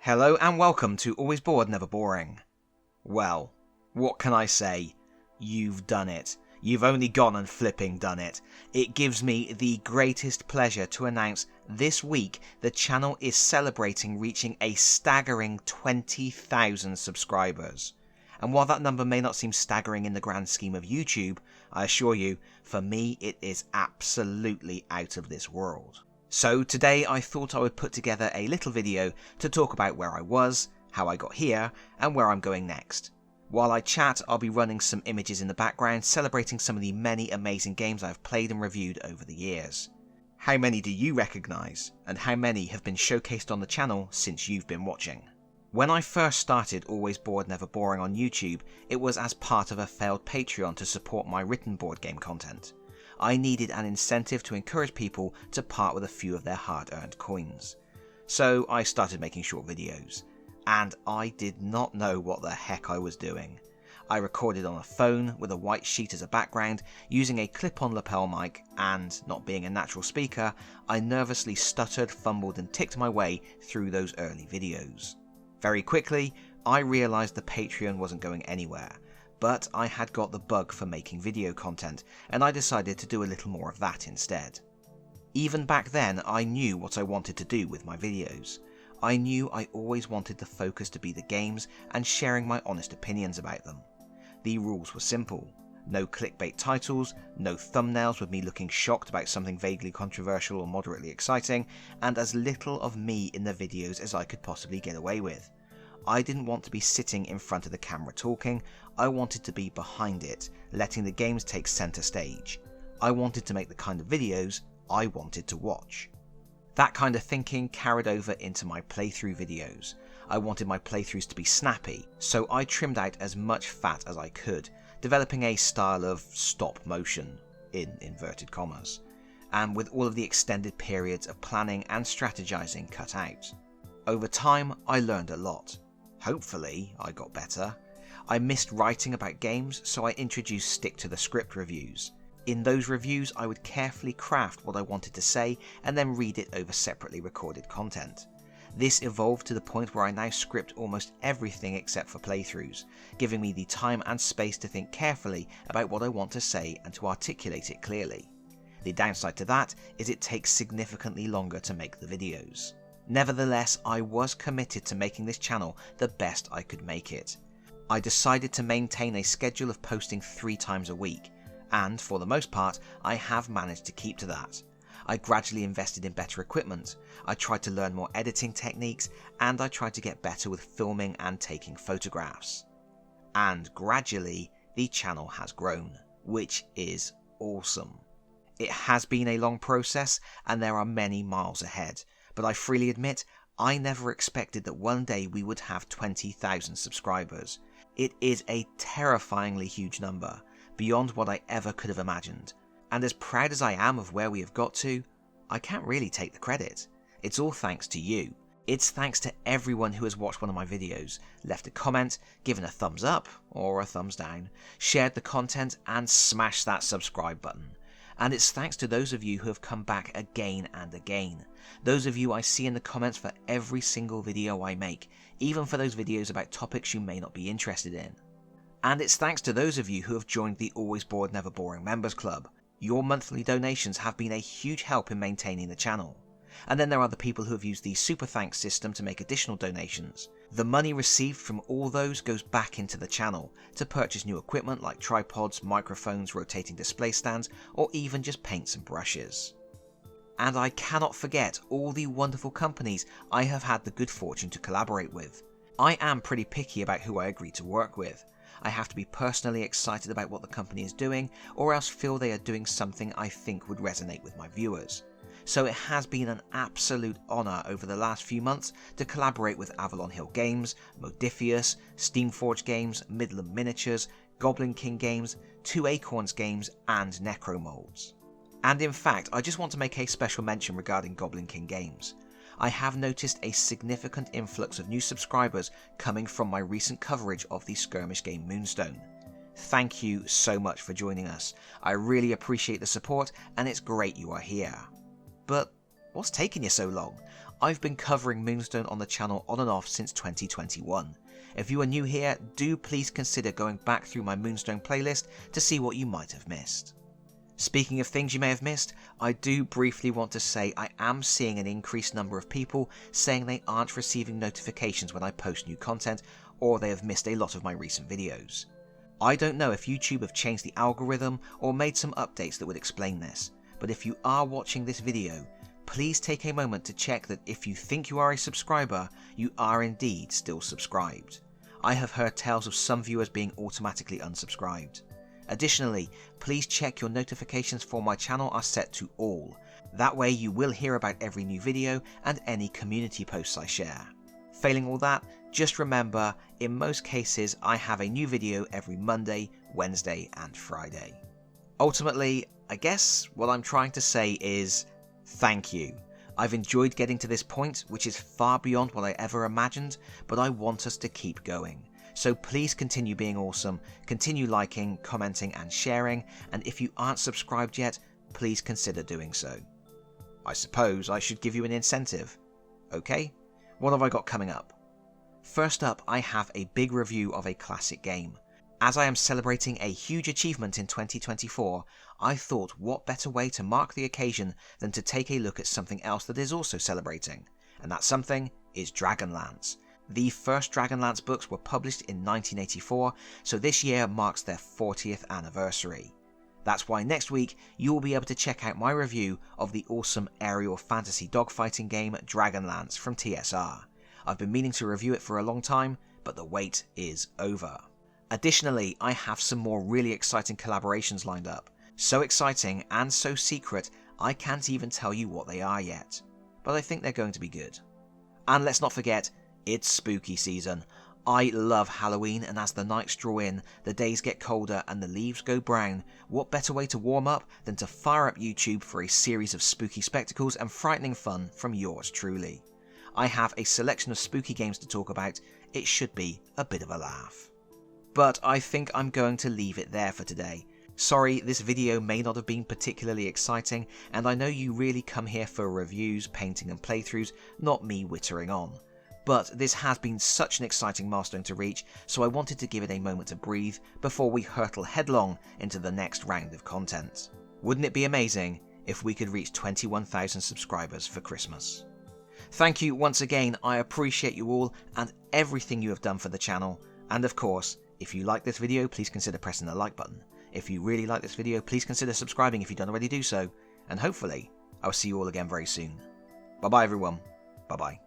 Hello and welcome to Always Bored, Never Boring. Well, what can I say? You've done it. You've only gone and flipping done it. It gives me the greatest pleasure to announce this week the channel is celebrating reaching a staggering 20,000 subscribers. And while that number may not seem staggering in the grand scheme of YouTube, I assure you, for me it is absolutely out of this world. So today I thought I would put together a little video to talk about where I was, how I got here, and where I'm going next. While I chat, I'll be running some images in the background celebrating some of the many amazing games I've played and reviewed over the years. How many do you recognise, and how many have been showcased on the channel since you've been watching? When I first started Always Bored Never Boring on YouTube, it was as part of a failed Patreon to support my written board game content. I needed an incentive to encourage people to part with a few of their hard-earned coins. So I started making short videos. And I did not know what the heck I was doing. I recorded on a phone with a white sheet as a background using a clip-on lapel mic, and not being a natural speaker, I nervously stuttered, fumbled and ticked my way through those early videos. Very quickly, I realised the Patreon wasn't going anywhere, but I had got the bug for making video content, and I decided to do a little more of that instead. Even back then, I knew what I wanted to do with my videos. I knew I always wanted the focus to be the games and sharing my honest opinions about them. The rules were simple. No clickbait titles, no thumbnails with me looking shocked about something vaguely controversial or moderately exciting, and as little of me in the videos as I could possibly get away with. I didn't want to be sitting in front of the camera talking, I wanted to be behind it, letting the games take centre stage. I wanted to make the kind of videos I wanted to watch. That kind of thinking carried over into my playthrough videos. I wanted my playthroughs to be snappy, so I trimmed out as much fat as I could, developing a style of stop motion, in inverted commas, and with all of the extended periods of planning and strategizing cut out. Over time, I learned a lot. Hopefully, I got better. I missed writing about games, so I introduced stick to the script reviews. In those reviews, I would carefully craft what I wanted to say and then read it over separately recorded content. This evolved to the point where I now script almost everything except for playthroughs, giving me the time and space to think carefully about what I want to say and to articulate it clearly. The downside to that is it takes significantly longer to make the videos. Nevertheless, I was committed to making this channel the best I could make it. I decided to maintain a schedule of posting 3 times a week, and for the most part, I have managed to keep to that. I gradually invested in better equipment, I tried to learn more editing techniques, and I tried to get better with filming and taking photographs. And gradually, the channel has grown, which is awesome. It has been a long process, and there are many miles ahead, but I freely admit, I never expected that one day we would have 20,000 subscribers. It is a terrifyingly huge number, beyond what I ever could have imagined. And as proud as I am of where we have got to, I can't really take the credit. It's all thanks to you. It's thanks to everyone who has watched one of my videos, left a comment, given a thumbs up or a thumbs down, shared the content and smashed that subscribe button. And it's thanks to those of you who have come back again and again. Those of you I see in the comments for every single video I make, even for those videos about topics you may not be interested in. And it's thanks to those of you who have joined the Always Bored Never Boring Members Club. Your monthly donations have been a huge help in maintaining the channel. And then there are the people who have used the Super Thanks system to make additional donations. The money received from all those goes back into the channel, to purchase new equipment like tripods, microphones, rotating display stands, or even just paints and brushes. And I cannot forget all the wonderful companies I have had the good fortune to collaborate with. I am pretty picky about who I agree to work with. I have to be personally excited about what the company is doing, or else feel they are doing something I think would resonate with my viewers. So it has been an absolute honour over the last few months to collaborate with Avalon Hill Games, Modifius, Steamforge Games, Midland Miniatures, Goblin King Games, 2 Acorns Games and Necromolds. And in fact, I just want to make a special mention regarding Goblin King Games. I have noticed a significant influx of new subscribers coming from my recent coverage of the skirmish game Moonstone. Thank you so much for joining us. I really appreciate the support and it's great you are here. But what's taking you so long? I've been covering Moonstone on the channel on and off since 2021. If you are new here, do please consider going back through my Moonstone playlist to see what you might have missed. Speaking of things you may have missed, I do briefly want to say I am seeing an increased number of people saying they aren't receiving notifications when I post new content, or they have missed a lot of my recent videos. I don't know if YouTube have changed the algorithm or made some updates that would explain this, but if you are watching this video, please take a moment to check that if you think you are a subscriber, you are indeed still subscribed. I have heard tales of some viewers being automatically unsubscribed. Additionally, please check your notifications for my channel are set to all. That way you will hear about every new video and any community posts I share. Failing all that, just remember, in most cases I have a new video every Monday, Wednesday and Friday. Ultimately, I guess what I'm trying to say is thank you. I've enjoyed getting to this point, which is far beyond what I ever imagined, but I want us to keep going. So please continue being awesome, continue liking, commenting and sharing, and if you aren't subscribed yet, please consider doing so. I suppose I should give you an incentive. Okay, what have I got coming up? First up, I have a big review of a classic game. As I am celebrating a huge achievement in 2024, I thought what better way to mark the occasion than to take a look at something else that is also celebrating, and that something is Dragonlance. The first Dragonlance books were published in 1984, so this year marks their 40th anniversary. That's why next week you will be able to check out my review of the awesome aerial fantasy dogfighting game Dragonlance from TSR. I've been meaning to review it for a long time, but the wait is over. Additionally, I have some more really exciting collaborations lined up. So exciting and so secret, I can't even tell you what they are yet. But I think they're going to be good. And let's not forget, it's spooky season. I love Halloween, and as the nights draw in, the days get colder and the leaves go brown, what better way to warm up than to fire up YouTube for a series of spooky spectacles and frightening fun from yours truly. I have a selection of spooky games to talk about. It should be a bit of a laugh. But I think I'm going to leave it there for today. Sorry, this video may not have been particularly exciting, and I know you really come here for reviews, painting and playthroughs, not me wittering on. But this has been such an exciting milestone to reach, so I wanted to give it a moment to breathe before we hurtle headlong into the next round of content. Wouldn't it be amazing if we could reach 21,000 subscribers for Christmas? Thank you once again, I appreciate you all and everything you have done for the channel, and of course, if you like this video, please consider pressing the like button. If you really like this video, please consider subscribing if you don't already do so, and hopefully, I'll see you all again very soon. Bye bye everyone, bye bye.